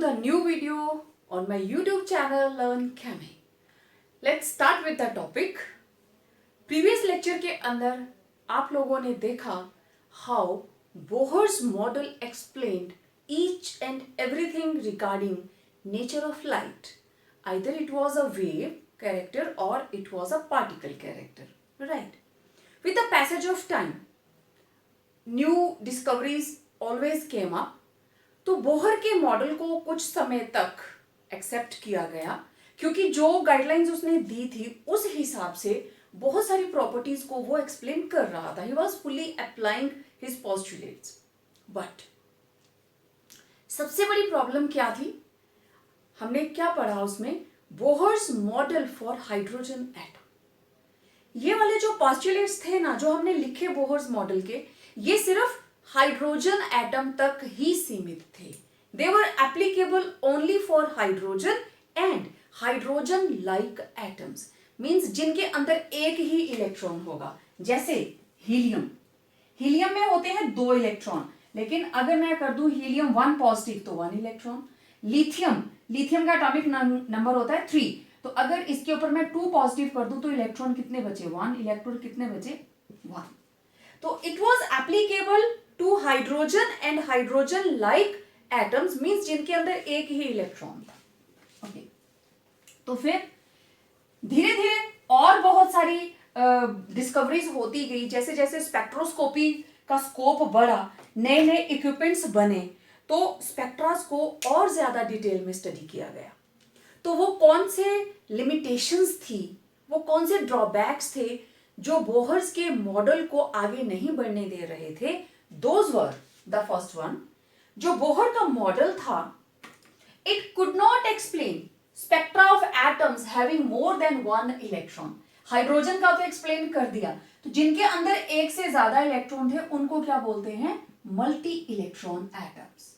a new video on my YouTube channel Learn Chemi. Let's start with the topic. Previous lecture के अंदर आप लोगों ने देखा how Bohr's model explained each and everything regarding nature of light. Either it was a wave character or it was a particle character, right? With the passage of time, new discoveries always came up. तो Bohr के model को कुछ समय तक accept किया गया क्योंकि जो गाइडलाइंस उसने दी थी उस हिसाब से बहुत सारी प्रॉपर्टीज को वो एक्सप्लेन कर रहा था. He was fully applying his postulates. But सबसे बड़ी प्रॉब्लम क्या थी? हमने क्या पढ़ा उसमें? Bohr's model for hydrogen atom. ये वाले जो पोस्टुलेट्स थे ना, जो हमने लिखे बोहर्स मॉडल के, ये सिर्फ हाइड्रोजन एटम तक ही सीमित थे. They were applicable only for hydrogen and hydrogen like atoms. Means जिनके अंदर एक ही इलेक्ट्रॉन होगा. जैसे हीलियम. हीलियम में होते हैं 2 इलेक्ट्रॉन, लेकिन अगर मैं कर दूं हीलियम 1 पॉजिटिव तो 1 इलेक्ट्रॉन. लिथियम का एटॉमिक नंबर होता है 3. तो अगर इसके ऊपर मैं 2 पॉजिटिव कर दूं तो इलेक्ट्रॉन कितने बचे? 1. इलेक्ट्रॉन कितने बचे? 1. तो it was applicable to hydrogen and hydrogen like atoms, means जिनके अंदर एक ही इलेक्ट्रॉन था. ओके. तो फिर धीरे धीरे और बहुत सारी डिस्कवरीज होती गई. जैसे जैसे स्पेक्ट्रोस्कोपी का स्कोप बढ़ा, नए नए इक्विपमेंट्स बने, तो स्पेक्ट्रास को और ज्यादा डिटेल में स्टडी किया गया. तो वो कौन से लिमिटेशंस थी, वो कौन से ड्रॉबैक्स थे जो बोहर्स के मॉडल को आगे नहीं बढ़ने दे रहे थे? Those were the first one. जो बोहर का मॉडल था, it could not explain spectra of atoms having more than 1 electron. Hydrogen का तो एक्सप्लेन कर दिया. तो जिनके अंदर एक से ज्यादा इलेक्ट्रॉन थे उनको क्या बोलते हैं? Multi electron atoms.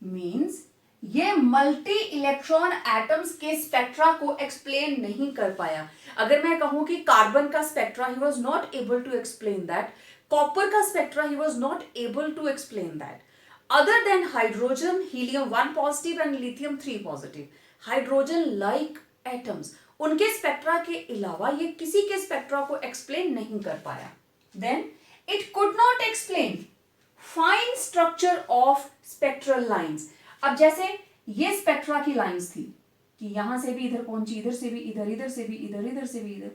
मींस ये मल्टी इलेक्ट्रॉन एटम्स के स्पेक्ट्रा को एक्सप्लेन नहीं कर पाया. अगर मैं कहूं कि कार्बन का spectra, he was not able to explain that. Copper का spectra, he was not able to explain that. Other than hydrogen, helium 1 positive and lithium 3 positive, hydrogen like atoms, उनके स्पेक्ट्रा के अलावा ये किसी के स्पेक्ट्रा को explain नहीं कर पाया. Then it could not explain fine structure of spectral lines. अब जैसे ये स्पेक्ट्रा की लाइंस थी कि यहां से भी इधर पहुंची, इधर से भी इधर, इधर से भी इधर, इधर से भी इधर,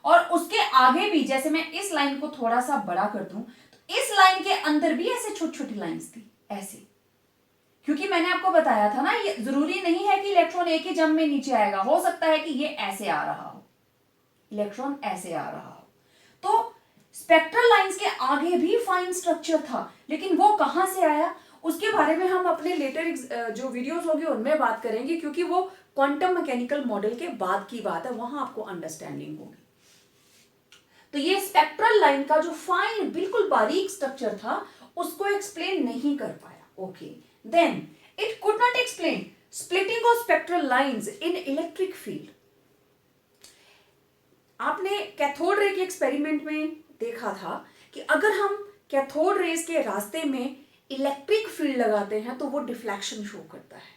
और उसके आगे भी जैसे मैं इस लाइन को थोड़ा सा बड़ा कर दूं तो इस लाइन के अंदर भी ऐसे छोटी छोटी लाइंस थी, ऐसे. क्योंकि मैंने आपको बताया था ना, ये जरूरी नहीं है कि इलेक्ट्रॉन एक ही जंप में नीचे आएगा. हो सकता है कि ये ऐसे आ रहा हो, इलेक्ट्रॉन ऐसे आ रहा हो. तो स्पेक्ट्रल लाइंस के आगे भी फाइन स्ट्रक्चर था, लेकिन वो कहां से आया उसके बारे में हम अपने लेटर जो वीडियोस होगी उनमें बात करेंगे, क्योंकि वो क्वांटम मैकेनिकल मॉडल के बाद की बात है, वहां आपको अंडरस्टैंडिंग होगी. तो ये स्पेक्ट्रल लाइन का जो फाइन बिल्कुल बारीक स्ट्रक्चर था उसको एक्सप्लेन नहीं कर पाया. Okay. Then it could not explain splitting of spectral lines in electric field. आपने कैथोड रे के एक्सपेरिमेंट में देखा था कि अगर हम कैथोड रेज के रास्ते में इलेक्ट्रिक फील्ड लगाते हैं तो वो डिफ्लेक्शन शो करता है.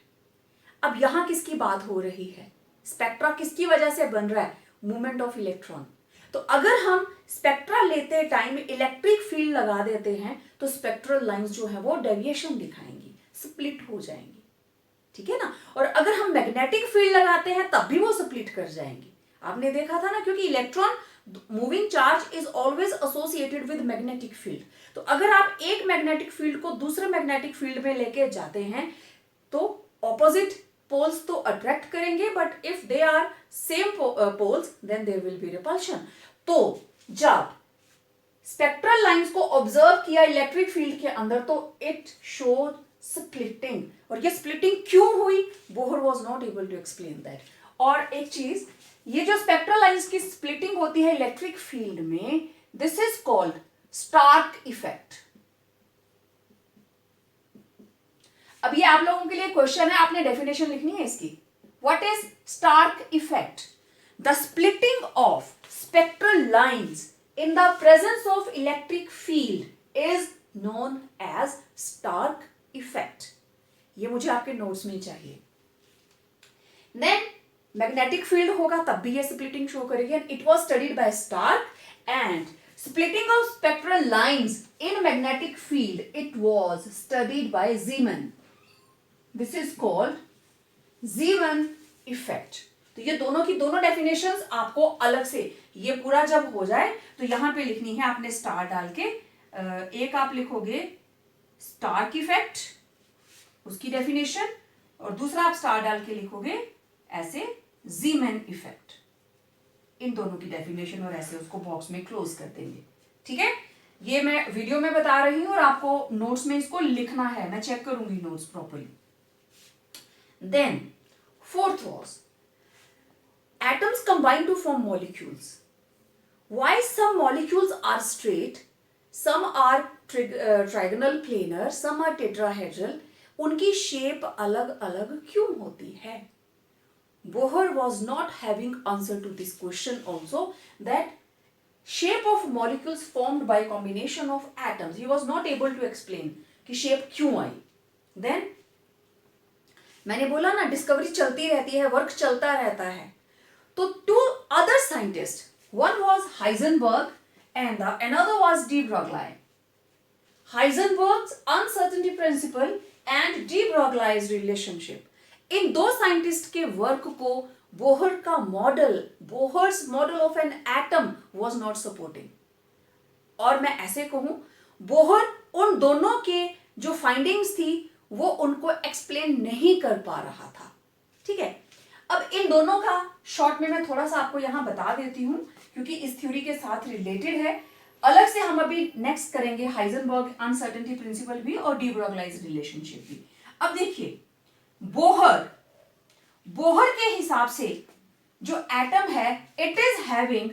अब यहां किसकी बात हो रही है? स्पेक्ट्रा किसकी वजह से बन रहा है? Movement of electron. तो अगर हम स्पेक्ट्रा लेते टाइम इलेक्ट्रिक फील्ड लगा देते हैं तो स्पेक्ट्रल लाइंस जो है वो डेविएशन दिखाएंगी, स्प्लिट हो जाएंगी. ठीक है ना? और अगर हम मैग्नेटिक फील्ड लगाते हैं तब भी वो स्प्लिट कर जाएंगी. आपने देखा था ना, क्योंकि electron moving charge is always associated with magnetic field. तो अगर आप एक मैग्नेटिक फील्ड को दूसरे मैग्नेटिक फील्ड में लेके जाते हैं तो ऑपोजिट पोल्स तो अट्रैक्ट करेंगे, but if they are same poles then there will be repulsion. तो जब स्पेक्ट्रल लाइंस को ऑब्जर्व किया इलेक्ट्रिक फील्ड के अंदर तो इट शोड स्प्लिटिंग. और ये स्प्लिटिंग क्यों हुई? Bohr was not able to explain that. और एक चीज, ये जो स्पेक्ट्रल लाइंस की स्प्लिटिंग होती है इलेक्ट्रिक फील्ड में, this is called Stark effect. अब ये आप लोगों के लिए क्वेश्चन है, आपने डेफिनेशन लिखनी है इसकी. What is Stark effect? The splitting of spectral lines in the presence of electric field is known as Stark effect. ये मुझे आपके नोट्स में चाहिए। देन मैग्नेटिक फील्ड होगा तब भी ये स्प्लिटिंग शो करेगी, and it was studied by Stark. And splitting of spectral lines in magnetic field, it was studied by Zeeman. This is called Zeeman effect. तो ये दोनों की दोनों डेफिनेशंस आपको अलग से, ये पूरा जब हो जाए तो यहां पे लिखनी है आपने स्टार डाल के। एक आप लिखोगे स्टार्क इफेक्ट, उसकी डेफिनेशन, और दूसरा आप स्टार डाल के लिखोगे ऐसे जीमैन इफेक्ट, इन दोनों की डेफिनेशन, और ऐसे उसको बॉक्स में क्लोज कर देंगे। ठीक है, ये मैं वीडियो में बता रही हूं और आपको नोट्स में इसको लिखना है, मैं चेक करूंगी notes properly. Then fourth was atoms combine to form molecules. Why some molecules are straight, some are trigonal planar, some are tetrahedral, उनकी शेप अलग अलग क्यों होती है? Bohr was not having answer to this question also, that shape of molecules formed by combination of atoms, he was not able to explain कि shape क्यों आई। Then मैंने बोला ना डिस्कवरी चलती रहती है, वर्क चलता रहता है। तो two other scientists, one was Heisenberg and the another was de Broglie. Heisenberg's uncertainty principle and de Broglie's relationship, इन दो साइंटिस्ट के वर्क को बोहर का model, Bohr's model of an atom was not supporting. और मैं ऐसे कहूं, Bohr उन दोनों के जो फाइंडिंग्स थी वो उनको एक्सप्लेन नहीं कर पा रहा था। ठीक है, अब इन दोनों का शॉर्ट में मैं थोड़ा सा आपको यहां बता देती हूं क्योंकि इस थ्योरी के साथ रिलेटेड है। अलग से हम अभी नेक्स्ट करेंगे हाइजेनबर्ग अनसर्टेनिटी प्रिंसिपल भी और डी ब्रोगलीज रिलेशनशिप भी। अब देखिए, बोहर के हिसाब से जो एटम है it is having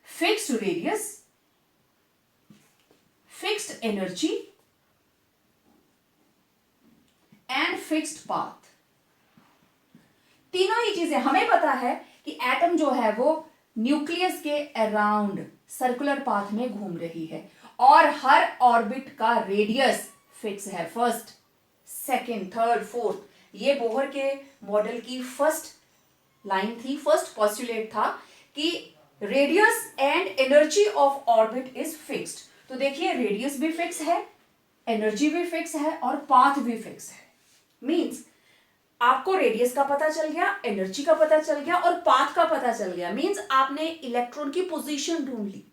fixed radius, fixed energy and fixed path. तीनों ही चीजें हमें पता है कि एटम जो है वो न्यूक्लियस के अराउंड सर्कुलर पाथ में घूम रही है और हर ऑर्बिट का रेडियस फिक्स है, फर्स्ट, सेकंड, थर्ड, फोर्थ। ये बोहर के मॉडल की फर्स्ट लाइन थी, फर्स्ट पॉस्टुलेट था कि radius and energy of orbit is fixed. तो देखिए रेडियस भी फिक्स है, एनर्जी भी फिक्स है और पाथ भी फिक्स है। मींस आपको रेडियस का पता चल गया, एनर्जी का पता चल गया और पाथ का पता चल गया। मींस आपने इलेक्ट्रॉन की पोजीशन ढूंढ ली,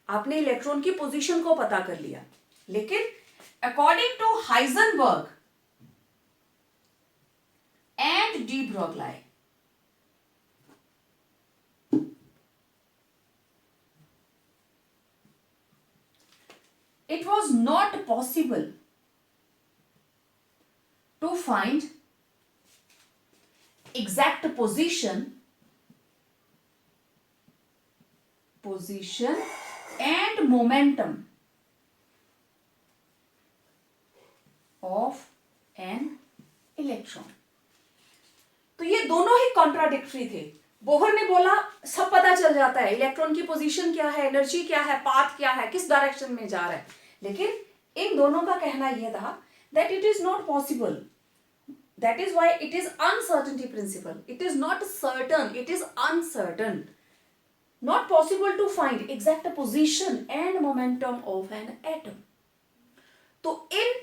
आपने इलेक्ट्रॉन की पोजीशन को पता कर लिया। लेकिन according to Heisenberg and de Broglie, it was not possible to find exact position and momentum of an electron। तो ये दोनों ही कॉन्ट्राडिक्टरी थे। बोहर ने बोला सब पता चल जाता है, इलेक्ट्रॉन की पोजीशन क्या है, एनर्जी क्या है, पाथ क्या है, किस डायरेक्शन में जा रहा है। लेकिन इन दोनों का कहना यह था that it is not possible, that is why it is uncertainty principle, it is not certain, it is uncertain, not possible to find exact position and momentum of an atom। तो इन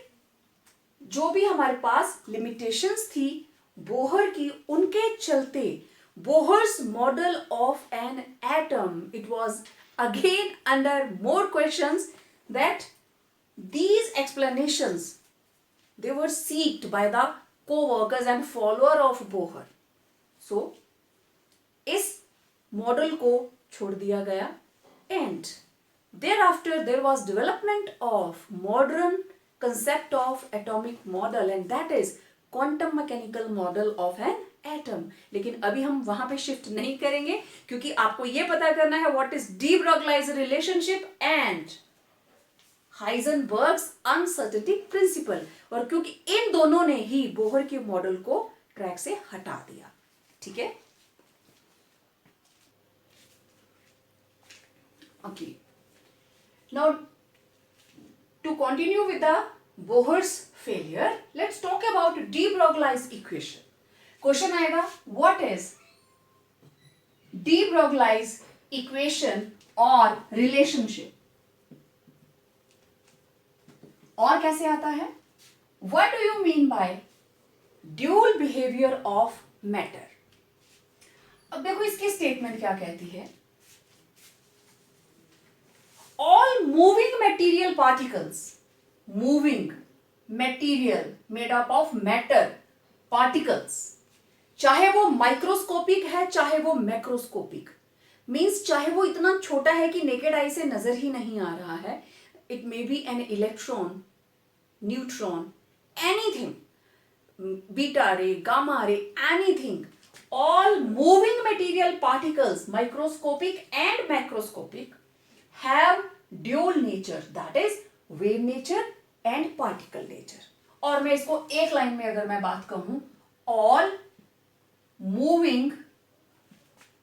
जो भी हमारे पास लिमिटेशंस थी Bohr की, उनके चलते Bohr's model of an atom, it was again under more questions that these explanations they were sought by the co-workers and follower of Bohr। so इस model को छोड़ दिया गया and thereafter there was development of modern concept of atomic model and that is quantum mechanical model of an atom। लेकिन अभी हम वहां पे शिफ्ट नहीं करेंगे क्योंकि आपको ये पता करना है what is de Broglie's relationship and Heisenberg's uncertainty principle, और क्योंकि इन दोनों ने ही बोहर के मॉडल को ट्रैक से हटा दिया। ठीक है, okay, now to continue with the Bohr's failure, let's talk about de Broglie's equation. Question आएगा what is de Broglie's equation और रिलेशनशिप, और कैसे आता है, what do you mean by dual behaviour of matter. अब देखो इसकी स्टेटमेंट क्या कहती है, all moving material particles, moving material made up of matter particles, चाहे वो माइक्रोस्कोपिक है चाहे वो मैक्रोस्कोपिक, मींस चाहे वो इतना छोटा है कि नेकेड आई से नजर ही नहीं आ रहा है, it may be an electron, neutron, anything, beta ray, gamma ray, anything, all moving material particles, microscopic and macroscopic, have dual nature, that is wave nature and particle nature। और मैं इसको एक लाइन में अगर मैं बात कहूं, all moving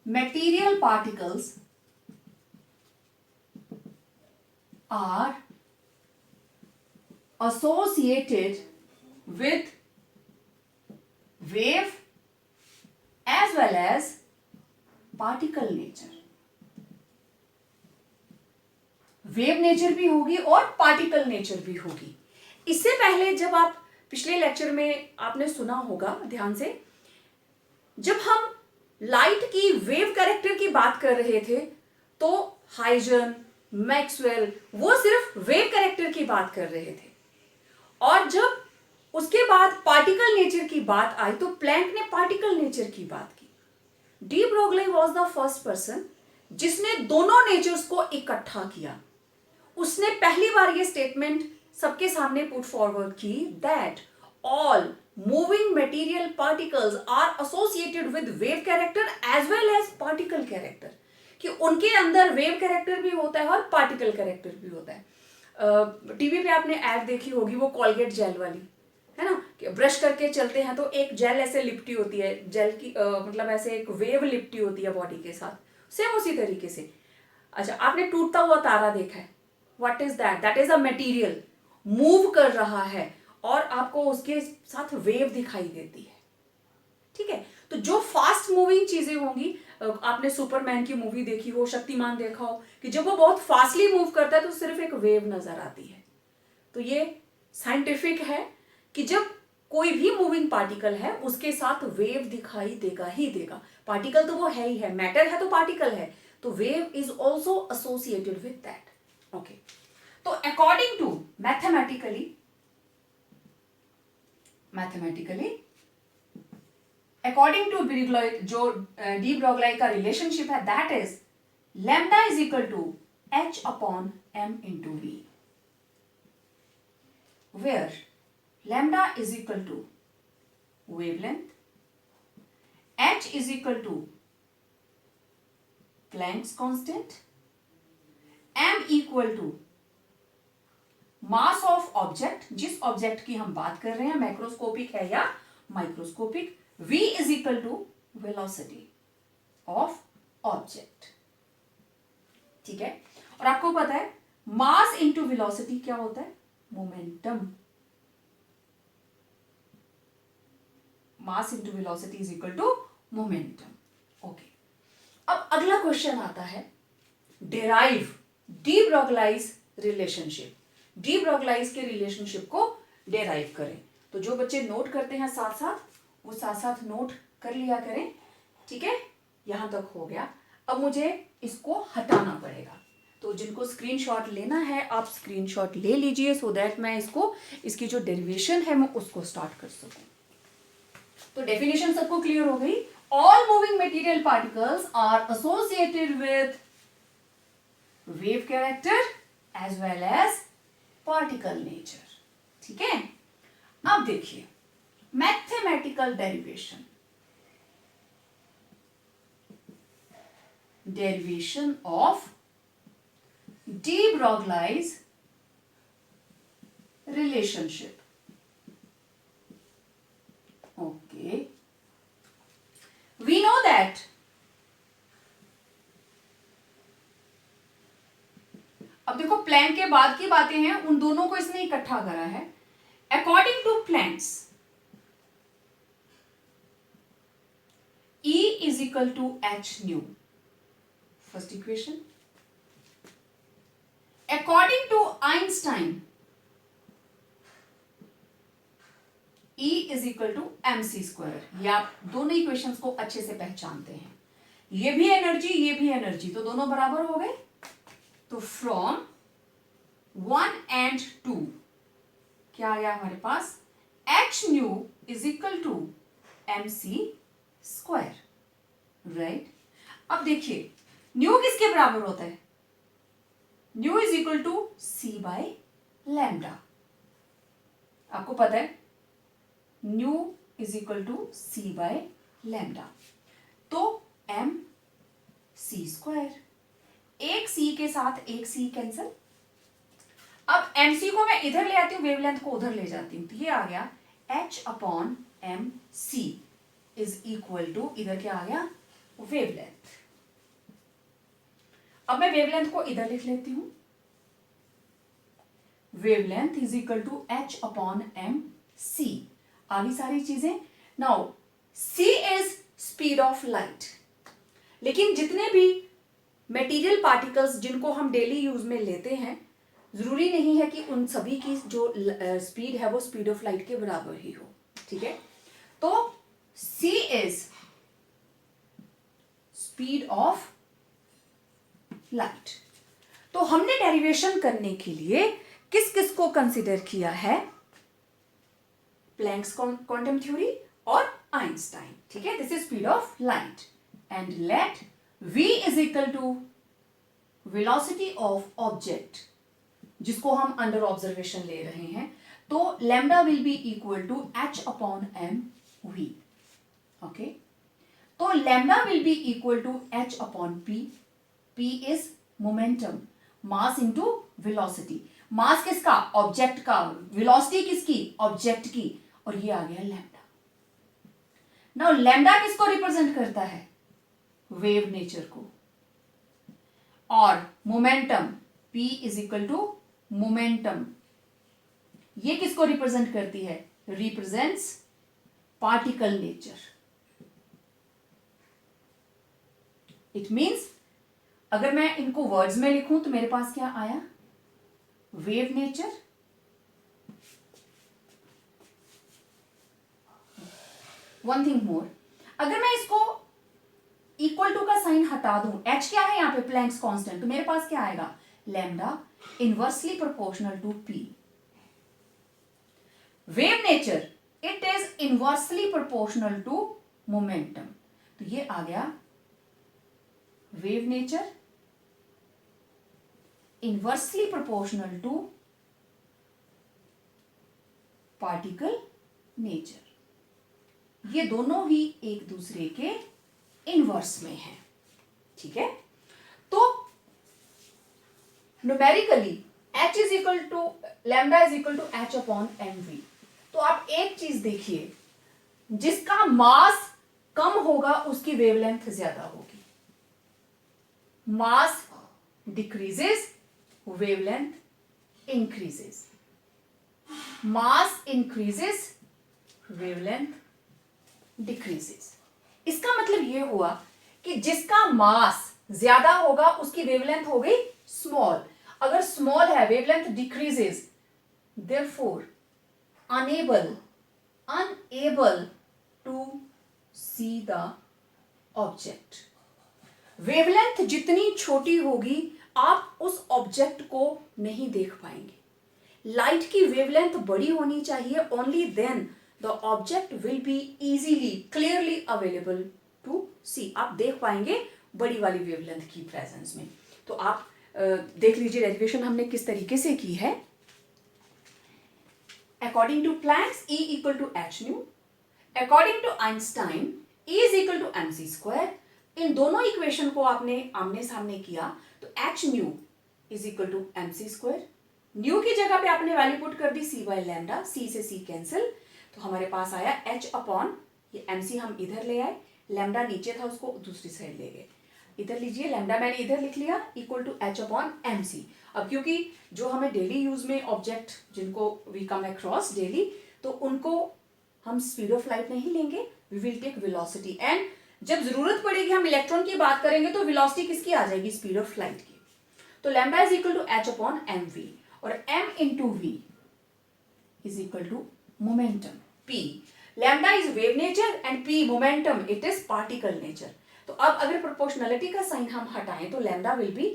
material particles are associated with wave as well as particle nature। Wave nature भी होगी और पार्टिकल नेचर भी होगी। इससे पहले जब आप पिछले लेक्चर में आपने सुना होगा ध्यान से, जब हम लाइट की वेव कैरेक्टर की बात कर रहे थे तो हाइजन, मैक्सवेल वो सिर्फ वेव कैरेक्टर की बात कर रहे थे, और जब उसके बाद पार्टिकल नेचर की बात आई तो प्लैंक ने पार्टिकल नेचर की बात की। De Broglie was the first person जिसने दोनों नेचर्स को इकट्ठा किया। उसने पहली बार ये स्टेटमेंट सबके सामने पुट फॉरवर्ड की that all moving material particles are associated with wave character as well as particle character, कि उनके अंदर वेव कैरेक्टर भी होता है और पार्टिकल कैरेक्टर भी होता है। टीवी पे आपने ऐड देखी होगी वो कॉलगेट जेल वाली, है ना, कि ब्रश करके चलते हैं तो एक जेल ऐसे लिपटी होती है, जेल की मतलब ऐसे एक वेव लिपटी होती है बॉडी के साथ, सेम उसी तरीके से। अच्छा, आपने टूटता हुआ तारा देखा है, what is that, that is a material, move कर रहा है और आपको उसके साथ वेव दिखाई देती है। ठीक है, तो जो फास्ट मूविंग चीजें होंगी, आपने सुपरमैन की मूवी देखी हो, शक्तिमान देखा हो, कि जब वो बहुत फास्टली मूव करता है तो सिर्फ एक वेव नजर आती है। तो ये साइंटिफिक है कि जब कोई भी मूविंग पार्टिकल है उसके साथ वेव दिखाई देगा ही देगा। पार्टिकल तो वो है ही है, मैटर है तो पार्टिकल है, तो wave is also associated with that. Okay, तो according to mathematically according to जो डी ब्रोगली का रिलेशनशिप है, that is lambda is equal to h upon m into v, where lambda is equal to wavelength, h is equal to Planck's constant, m equal to mass of object, जिस object की हम बात कर रहे हैं, macroscopic है या microscopic, v is equal to velocity of object। ठीक है, और आपको पता है मास इंटू वेलोसिटी क्या होता है, momentum. Mass into velocity is equal to momentum. Okay, अब अगला क्वेश्चन आता है, derive de Broglie's relationship. De Broglie's के रिलेशनशिप को डिराइव करें। तो जो बच्चे नोट करते हैं साथ साथ, वो साथ साथ नोट कर लिया करें। ठीक है, यहां तक हो गया। अब मुझे इसको हटाना पड़ेगा, तो जिनको स्क्रीनशॉट लेना है आप स्क्रीनशॉट ले लीजिए, सो दैट मैं इसकी जो डेरिवेशन है मैं उसको स्टार्ट कर सकूं। तो डेफिनेशन सबको क्लियर हो गई। All moving material particles are associated with wave character as well as particle nature. ठीक है, अब देखिए mathematical derivation, derivation of de Broglie's relationship. Okay, we know that अब देखो प्लैंक के बाद की बातें हैं, उन दोनों को इसने इकट्ठा करा है। According to Planck's E is equal to h nu. First equation. According to Einstein, E is equal to mc square. ये आप दोनों इक्वेशंस को अच्छे से पहचानते हैं. ये भी एनर्जी, ये भी एनर्जी, तो दोनों बराबर हो गए. तो फ्रॉम 1 and 2 क्या आया हमारे पास? h nu is equal to mc square. Right. अब देखिए न्यू किसके बराबर होता है? New is equal to C by lambda. आपको पता है new is equal to C by lambda. तो एम सी स्क्वायर. एक सी के साथ एक सी कैंसिल. अब एम सी को मैं इधर ले आती हूं, वेवलेंथ को उधर ले जाती हूं, तो ये आ गया h upon m c is equal to, इधर क्या आ गया? वेवलेंथ. अब मैं वेवलेंथ को इधर लिख लेती हूं. Wavelength is equal to h upon m c. आगे सारी चीजें. Now c is speed of light. लेकिन जितने भी मटेरियल पार्टिकल्स जिनको हम डेली यूज में लेते हैं, जरूरी नहीं है कि उन सभी की जो स्पीड है वो स्पीड ऑफ लाइट के बराबर ही हो. ठीक है. तो C is speed of light. तो हमने डेरिवेशन करने के लिए किस किस को कंसिडर किया है? प्लैंक्स क्वांटम थ्योरी और आइंस्टाइन. ठीक है. This is speed of light and let v is equal to velocity of object, जिसको हम अंडर ऑब्जर्वेशन ले रहे हैं. तो lambda will be equal to h upon m v. Okay. तो lambda will be equal to h upon p. p is momentum, mass into velocity. Mass किसका? Object का. Velocity किसकी? ऑब्जेक्ट की. और ये आ गया लैम्डा. नाउ लैम्डा किसको रिप्रेजेंट करता है? वेव नेचर को. और momentum p is equal to momentum, ये किसको रिप्रेजेंट करती है? Represents particle nature. It means अगर मैं इनको वर्ड्स में लिखूं तो मेरे पास क्या आया? Wave nature, one thing more, अगर मैं इसको इक्वल टू का साइन हटा दूं, h क्या है यहां पे? Planck's constant. तो मेरे पास क्या आएगा? Lambda inversely proportional to p. Wave nature, it is inversely proportional to momentum. तो ये आ गया wave nature inversely proportional to particle nature. ये दोनों ही एक दूसरे के इनवर्स में हैं. ठीक है. तो numerically h is equal to lambda is equal to h upon m v. तो आप एक चीज देखिए, जिसका मास कम होगा उसकी वेवलेंथ ज्यादा होगी. मास डिक्रीजेस, वेवलेंथ इंक्रीजेस. मास इंक्रीजेस, वेवलेंथ डिक्रीजेस. इसका मतलब यह हुआ कि जिसका मास ज्यादा होगा उसकी वेवलेंथ हो गई स्मॉल. अगर स्मॉल है, wavelength decreases, therefore unable to see the object. Wavelength जितनी छोटी होगी आप उस ऑब्जेक्ट को नहीं देख पाएंगे. लाइट की वेवलेंथ बड़ी होनी चाहिए. Only then the object will be easily clearly available to see. आप देख पाएंगे बड़ी वाली वेवलेंथ की प्रेजेंस में. तो आप देख लीजिए डेरिवेशन हमने किस तरीके से की है. According to Planck's, E equal to h nu. According to Einstein, E is equal to mc square. इन दोनों इक्वेशन को आपने आमने सामने किया तो h nu is equal to mc square. New की जगह पे आपने वैल्यू पुट कर दी c बाय लैम्डा. c से c कैंसिल, तो हमारे पास आया h अपॉन ये mc हम इधर ले आए, लैम्डा नीचे था उसको दूसरी साइड ले गए. इधर लीजिए, लैम्डा मैंने इधर लिख लिया equal to h upon m c. अब क्योंकि जो हमें डेली यूज में ऑब्जेक्ट जिनको वी कम अक्रॉस डेली, तो उनको हम स्पीड ऑफ लाइट नहीं लेंगे, we will take velocity. And जब जरूरत पड़ेगी हम इलेक्ट्रॉन की बात करेंगे तो वेलोसिटी किसकी आ जाएगी, स्पीड ऑफ लाइट की। तो lambda is equal to h upon m v, और m into v is equal to momentum p। Lambda is wave nature and p momentum, it is particle nature. तो अब अगर proportionality का sign हम हटाएं तो lambda will be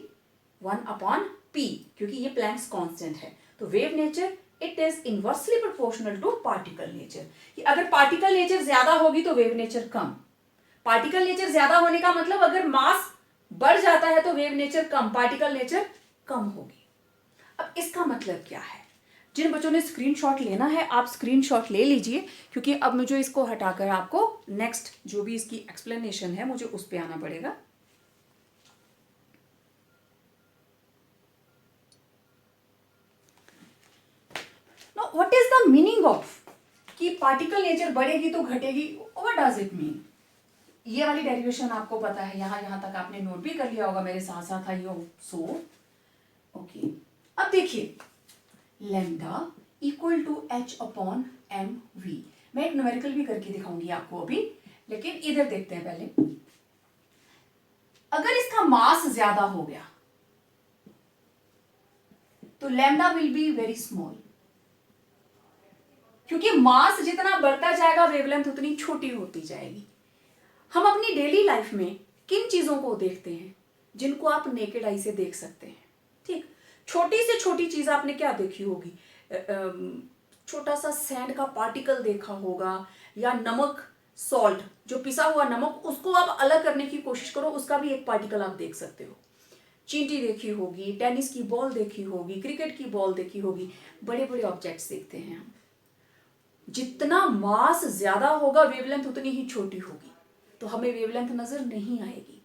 1 upon p, क्योंकि ये प्लैंक्स कांस्टेंट है। तो wave nature it is inversely proportional to particle nature, कि अगर पार्टिकल नेचर ज्यादा होगी तो वेव नेचर कम। पार्टिकल नेचर ज्यादा होने का मतलब अगर मास बढ़ जाता है तो वेव नेचर कम, पार्टिकल नेचर कम होगी। अब इसका मतलब क्या है, जिन बच्चों ने स्क्रीनशॉट लेना है आप स्क्रीनशॉट ले लीजिए, क्योंकि अब मुझे इसको हटाकर आपको नेक्स्ट जो भी इसकी एक्सप्लेनेशन है मुझे उस पे आना पड़ेगा। No, what is the meaning of कि पार्टिकल नेचर बढ़ेगी तो घटेगी, व्हाट डज इट मीन? ये वाली डेरिवेशन आपको पता है, यहां तक आपने नोट भी कर लिया होगा मेरे साथ साथ, आई होप सो। ओके, अब देखिए lambda equal to h upon m v. मैं एक न्यूमेरिकल भी करके दिखाऊंगी आपको अभी, लेकिन इधर देखते हैं पहले। अगर इसका मास ज्यादा हो गया तो lambda will be very small, क्योंकि मास जितना बढ़ता जाएगा वेवलेंथ उतनी छोटी होती जाएगी। हम अपनी डेली लाइफ में किन चीजों को देखते हैं जिनको आप नेकेड आई से देख सकते हैं, ठीक? छोटी से छोटी चीज आपने क्या देखी होगी, छोटा सा सैंड का पार्टिकल देखा होगा, या नमक, सॉल्ट जो पिसा हुआ नमक, उसको आप अलग करने की कोशिश करो, उसका भी एक पार्टिकल आप देख सकते हो। चींटी देखी होगी, टेनिस की बॉल देखी होगी, क्रिकेट की बॉल देखी होगी, बड़े बड़े ऑब्जेक्ट्स देखते हैं हम। जितना मास ज्यादा होगा वेवलेंथ उतनी ही छोटी होगी, तो हमें वेवलेंथ नजर नहीं आएगी।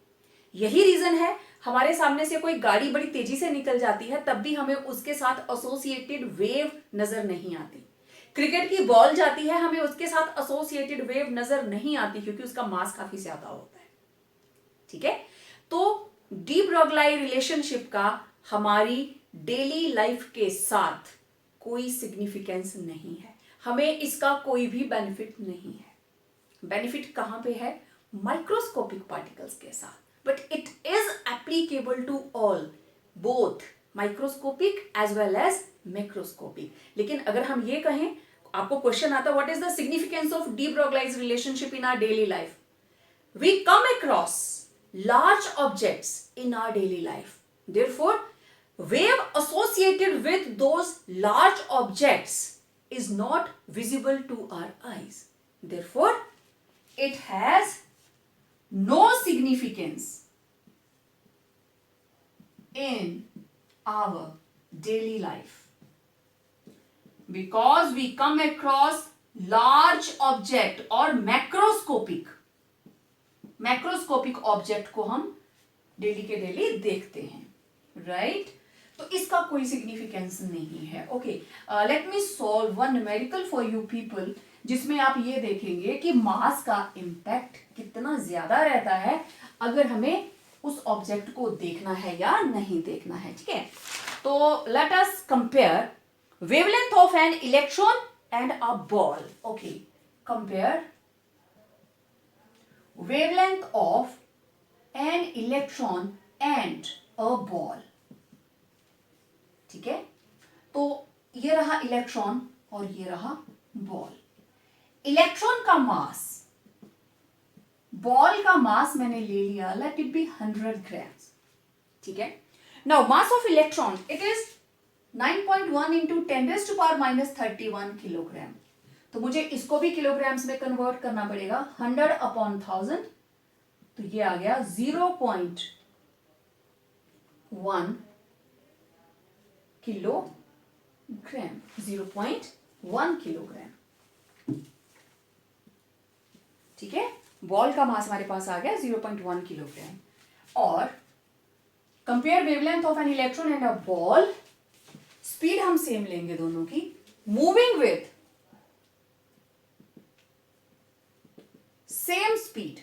यही रीजन है हमारे सामने से कोई गाड़ी बड़ी तेजी से निकल जाती है तब भी हमें उसके साथ एसोसिएटेड वेव नजर नहीं आती। क्रिकेट की बॉल जाती है, हमें उसके साथ एसोसिएटेड वेव नजर नहीं आती, क्योंकि उसका मास काफी ज्यादा होता है, ठीक है? तो डी ब्रॉगली रिलेशनशिप का हमारी डेली लाइफ के साथ कोई सिग्निफिकेंस नहीं है, हमें इसका कोई भी बेनिफिट नहीं है। बेनिफिट कहां पे है, माइक्रोस्कोपिक पार्टिकल्स के साथ, but it is applicable to all, both microscopic as well as macroscopic. लेकिन अगर हम ये कहें, आपको क्वेश्चन आता है what is the significance of de Broglie's relationship in our daily life, we come across large objects in our daily life, therefore wave associated with those large objects is not visible to our eyes, therefore it has no significance in our daily life, because we come across large object or macroscopic object को हम daily के daily देखते हैं, right? तो इसका कोई significance नहीं है। Okay, let me solve one numerical for you people, जिसमें आप ये देखेंगे कि मास का इंपैक्ट कितना ज्यादा रहता है अगर हमें उस ऑब्जेक्ट को देखना है या नहीं देखना है, ठीक है? तो late us compare wavelength of an electron and a ball. Okay, compare wavelength of an electron and a ball, ठीक है? तो ये रहा इलेक्ट्रॉन और ये रहा बॉल। इलेक्ट्रॉन का मास, बॉल का मास मैंने ले लिया, लेट इट बी 100 ग्राम्स, ठीक है? Now mass of electron it is 9.1 into 10⁻31 kilogram. तो मुझे इसको भी किलोग्राम्स में कन्वर्ट करना पड़ेगा, 100 अपॉन 1000, तो ये आ गया 0.1 किलोग्राम, 0.1 किलोग्राम, ठीक है? बॉल का मास हमारे पास आ गया 0.1 किलोग्राम। और compare wavelength of an electron and a ball, speed हम सेम लेंगे दोनों की, moving with same speed,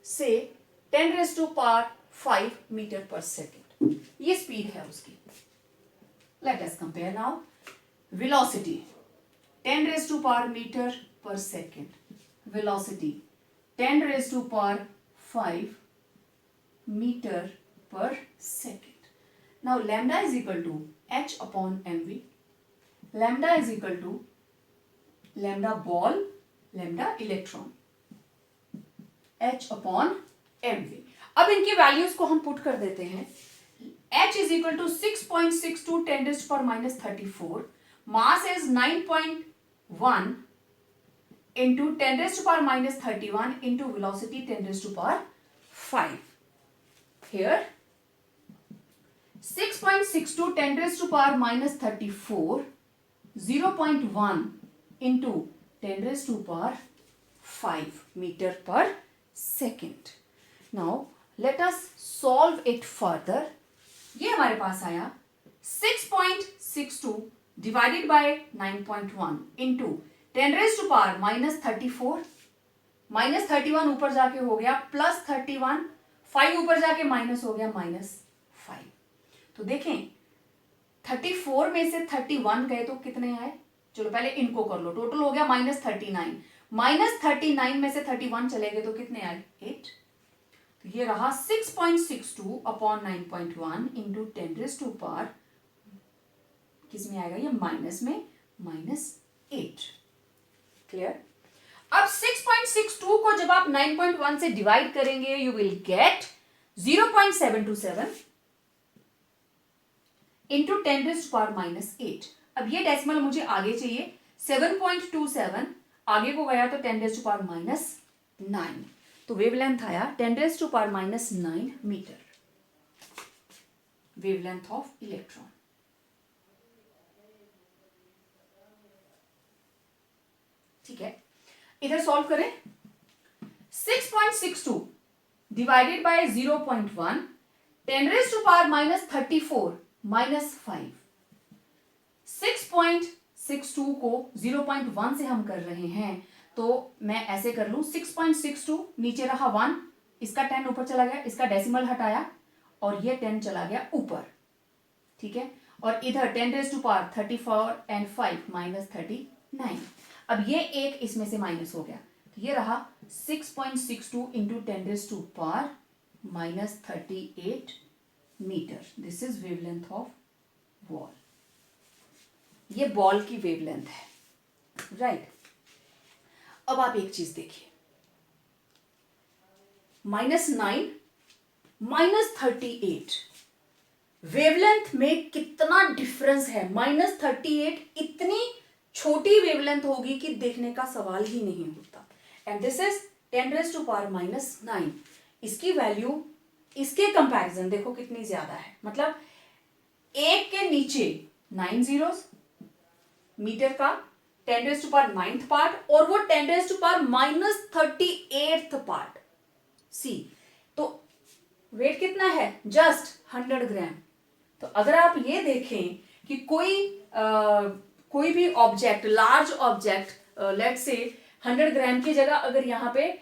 say 10⁵ metre per second, ये स्पीड है उसकी। Let us compare now velocity 10⁵ metre per second, velocity 10⁵ metre per second. Now lambda is equal to h upon mv. Lambda is equal to lambda ball, lambda electron, h upon mv. अब इनकी values को हम put कर देते हैं। h is equal to 6.62 10⁻34. Mass is 9.1 into 10⁻31 into velocity 10⁵. Here 6.62 10⁻34 0.1 into 10⁵ meter per second. Now let us solve it further. ये हमारे पास आया 6.62 divided by 9.1 into 10⁻34 -31 ऊपर जाके हो गया +31, 5 ऊपर जाके माइनस हो गया -5। तो देखें 34 में से 31 गए तो कितने आए, चलो पहले इनको कर लो, टोटल हो गया -39, -39 में से 31 चले गए तो कितने आए 8। तो ये रहा 6.62 अपॉन 9.1 इंटू 10⁻, किस में आएगा ये माइनस में, -8। क्लियर। अब 6.62 को जब आप 9.1 से डिवाइड करेंगे यू विल गेट 0.727 इंटू 10⁻⁸। अब ये डेसिमल मुझे आगे चाहिए, 7.27 आगे को गया तो 10⁻⁹ तो वेवलेंथ आया 10⁻⁹ मीटर, वेवलेंथ ऑफ इलेक्ट्रॉन। ठीक है, इधर सॉल्व करें। 6.62 डिवाइडेड बाय 0.1 10⁻⁻34 -5। 6.62 को 0.1 से हम कर रहे हैं तो मैं ऐसे कर लूं 6.62 नीचे रहा 1, इसका 10 ऊपर चला गया, इसका डेसिमल हटाया और ये 10 चला गया ऊपर। ठीक है, और इधर 10⁻34 and 5 -39। अब ये एक इसमें से माइनस हो गया तो ये रहा 6.62 into 10⁻⁻38 metre. This is wavelength of ball, ये बॉल की वेवलेंथ है, राइट। अब आप एक चीज देखिए, -9 -38 वेवलेंथ में कितना डिफरेंस है। -38 इतनी छोटी वेवलेंथ होगी कि देखने का सवाल ही नहीं होता। And this is 10⁻⁹। इसकी वैल्यू इसके कंपैरिजन देखो कितनी ज्यादा है, मतलब एक के नीचे 9 zeros मीटर का 10⁻⁹ पार्ट और वो 10⁻⁻38 पार्ट सी, तो वेट कितना है जस्ट 100 ग्राम। तो अगर आप ये देखें कि कोई भी object, large object, let's say 100 ग्राम की जगह अगर यहाँ पे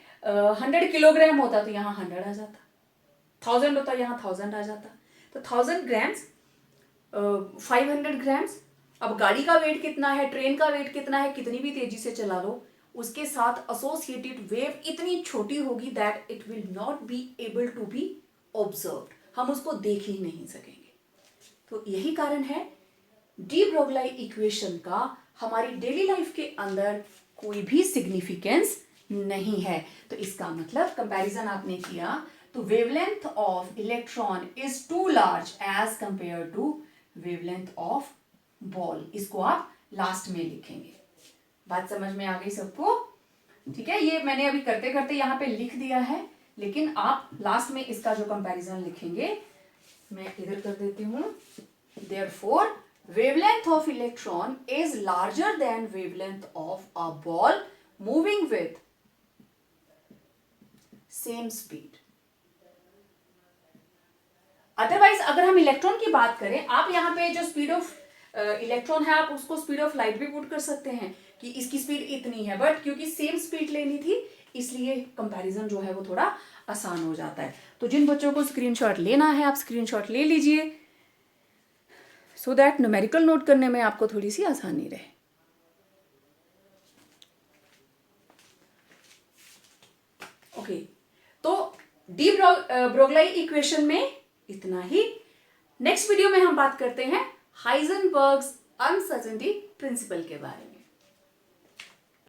100 किलोग्राम होता तो यहाँ 100 आ जाता, 1000 होता यहाँ 1000 आ जाता। तो 1000 ग्राम्स 500 ग्राम्स। अब गाड़ी का वेट कितना है, ट्रेन का वेट कितना है, कितनी भी तेजी से चला लो उसके साथ एसोसिएटेड वेव इतनी छोटी होगी that it will not be able to be observed, हम उसको देख ही नहीं सकेंगे। तो यही कारण है डी ब्रोगली इक्वेशन का हमारी डेली लाइफ के अंदर कोई भी सिग्निफिकेंस नहीं है। तो इसका मतलब कंपैरिजन आपने किया तो wavelength of electron is too large as compare to wavelength of ball. इसको आप लास्ट में लिखेंगे। बात समझ में आ गई सबको? ठीक है, ये मैंने अभी करते करते यहाँ पे लिख दिया है, लेकिन आप लास्ट में इसका जो कंपैरिजन लिखेंगे मैं इधर कर देती हूँ। Therefore, wavelength of electron is larger than wavelength of a ball moving with same speed. Otherwise अगर हम इलेक्ट्रॉन की बात करें, आप यहाँ पे जो स्पीड ऑफ इलेक्ट्रॉन है आप उसको स्पीड ऑफ लाइट भी पुट कर सकते हैं कि इसकी स्पीड इतनी है, बट क्योंकि सेम स्पीड लेनी थी इसलिए कंपैरिजन जो है वो थोड़ा आसान हो जाता है। तो जिन बच्चों को स्क्रीनशॉट लेना है आप स्क्रीनशॉट ले लीजिए, सो दैट न्यूमेरिकल नोट करने में आपको थोड़ी सी आसानी रहे। ओके, तो डी ब्रोगली इक्वेशन में इतना ही। नेक्स्ट वीडियो में हम बात करते हैं हाइजेनबर्ग्स अनसर्टेनिटी प्रिंसिपल के बारे में।